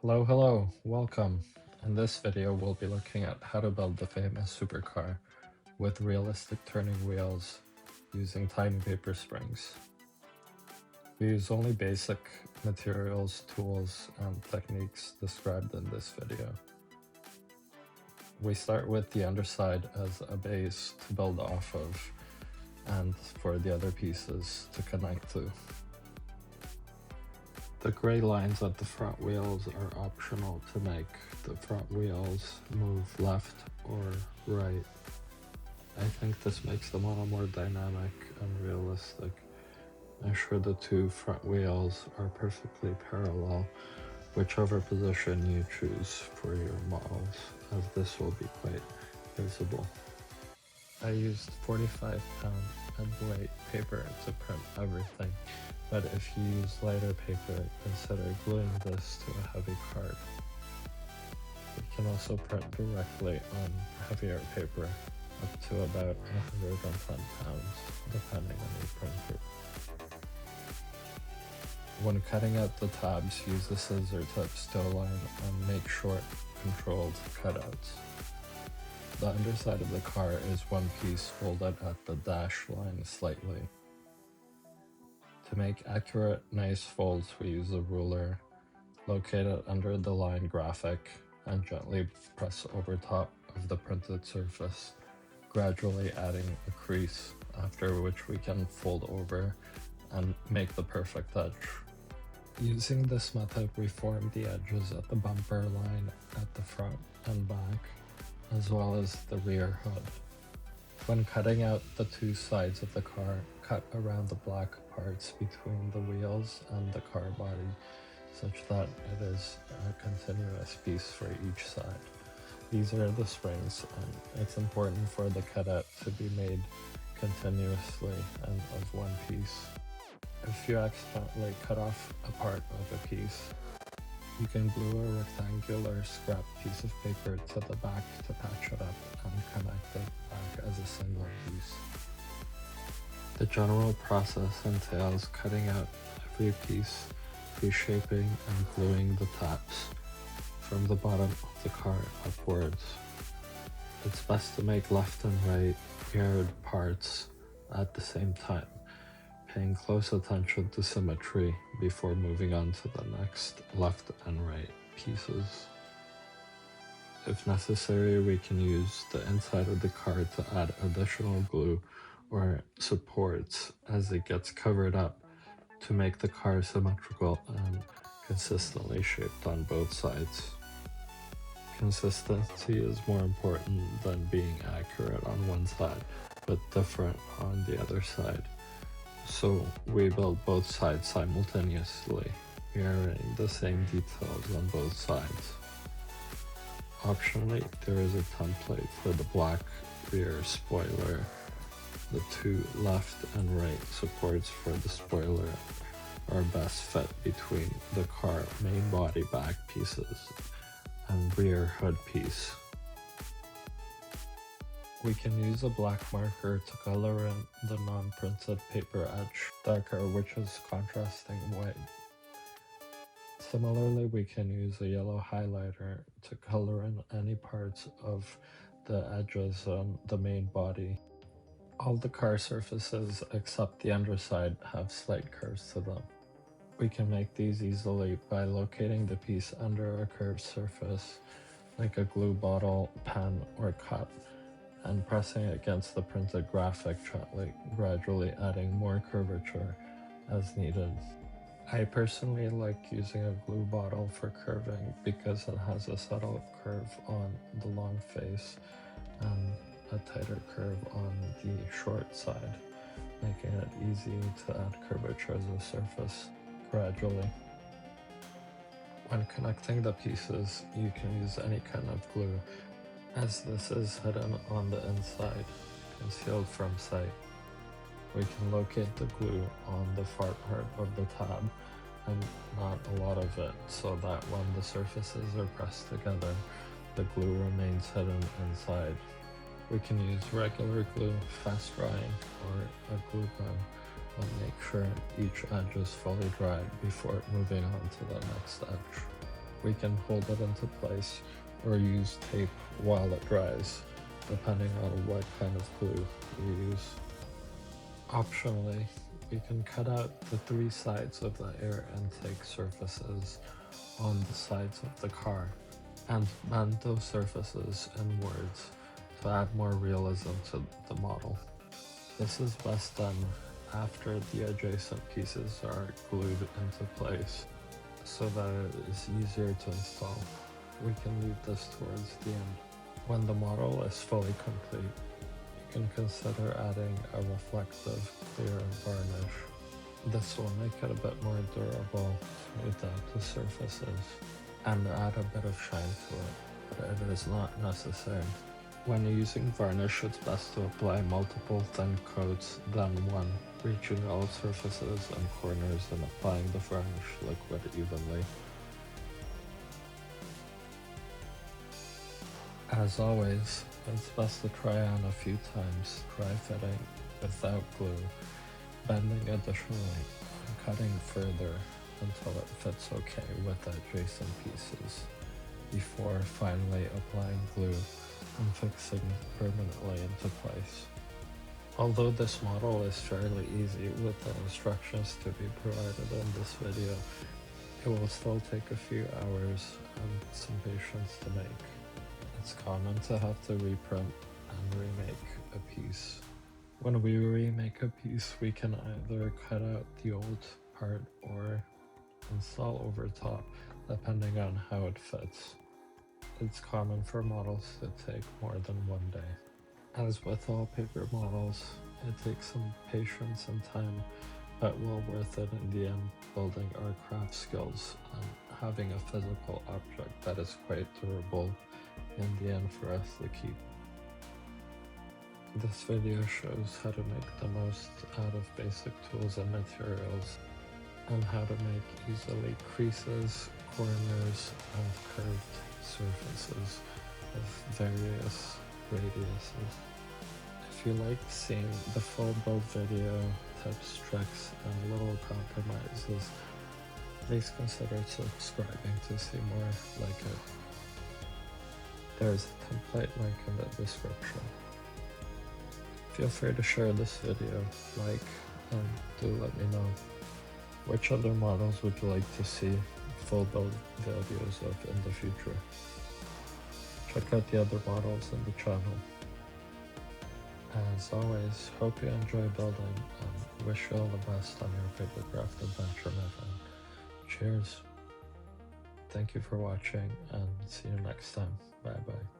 Hello, welcome. In this video, we'll be looking at how to build the famous supercar with realistic turning wheels using tiny paper springs. We use only basic materials, tools, and techniques described in this video. We start with the underside as a base to build off of and for the other pieces to connect to. The gray lines at the front wheels are optional to make the front wheels move left or right. I think this makes them a little more dynamic and realistic. Ensure the two front wheels are perfectly parallel, whichever position you choose for your models, as this will be quite visible. I used 45-pound heavyweight paper to print everything, but if you use lighter paper, consider gluing this to a heavy card. You can also print directly on heavier paper, up to about 110 pounds, depending on your printer. When cutting out the tabs, use the scissor tips to align and make short, controlled cutouts. The underside of the car is one piece folded at the dash line slightly. To make accurate, nice folds, we use a ruler located under the line graphic and gently press over top of the printed surface, gradually adding a crease, after which we can fold over and make the perfect edge. Using this method, we form the edges at the bumper line at the front and back, as well as the rear hood. When cutting out the two sides of the car, cut around the black parts between the wheels and the car body, such that it is a continuous piece for each side. These are the springs, and it's important for the cutout to be made continuously and of one piece. If you accidentally cut off a part of a piece, you can glue a rectangular scrap piece of paper to the back to patch it up and connect it back as a single piece. The general process entails cutting out every piece, reshaping and gluing the tabs from the bottom of the car upwards. It's best to make left and right mirrored parts at the same time, paying close attention to symmetry before moving on to the next left and right pieces. If necessary, we can use the inside of the car to add additional glue or supports as it gets covered up to make the car symmetrical and consistently shaped on both sides. Consistency is more important than being accurate on one side, but different on the other side. So we build both sides simultaneously, mirroring the same details on both sides. Optionally, there is a template for the black rear spoiler. The two left and right supports for the spoiler are best fit between the car main body back pieces and rear hood piece. We can use a black marker to color in the non-printed paper edge darker, which is contrasting white. Similarly, we can use a yellow highlighter to color in any parts of the edges on the main body. All the car surfaces except the underside have slight curves to them. We can make these easily by locating the piece under a curved surface, like a glue bottle, pen, or cup, and pressing against the printed graphic gently, gradually adding more curvature as needed. I personally like using a glue bottle for curving because it has a subtle curve on the long face and a tighter curve on the short side, making it easy to add curvature as a surface gradually. When connecting the pieces, you can use any kind of glue, as this is hidden on the inside, concealed from sight. We can locate the glue on the far part of the tab, and not a lot of it, so that when the surfaces are pressed together, the glue remains hidden inside. We can use regular glue, fast drying, or a glue gun, and make sure each edge is fully dried before moving on to the next edge. We can hold it into place or use tape while it dries, depending on what kind of glue we use. Optionally, we can cut out the 3 sides of the air intake surfaces on the sides of the car and bend those surfaces inwards to add more realism to the model. This is best done after the adjacent pieces are glued into place so that it is easier to install. We can leave this towards the end. When the model is fully complete, you can consider adding a reflective clear varnish. This will make it a bit more durable, smooth out the surfaces, and add a bit of shine to it, but it is not necessary. When using varnish, it's best to apply multiple thin coats than one, reaching all surfaces and corners and applying the varnish liquid evenly. As always, it's best to try on a few times, dry fitting without glue, bending additionally, and cutting further until it fits okay with the adjacent pieces, before finally applying glue and fixing permanently into place. Although this model is fairly easy with the instructions to be provided in this video, it will still take a few hours and some patience to make. It's common to have to reprint and remake a piece. When we remake a piece, we can either cut out the old part or install over top, depending on how it fits. It's common for models to take more than one day. As with all paper models, it takes some patience and time, but well worth it in the end, building our craft skills and having a physical object that is quite durable in the end for us to keep. This video shows how to make the most out of basic tools and materials, and how to make easily creases, corners, and curved surfaces of various radiuses. If you like seeing the full build video, tips, tricks, and little compromises, please consider subscribing to see more like it. There is a template link in the description. Feel free to share this video, like, and do let me know which other models would you like to see full build videos of in the future. Check out the other models in the channel. As always, hope you enjoy building and wish you all the best on your Papercraft adventure, my friend. Cheers. Thank you for watching and see you next time. Bye bye.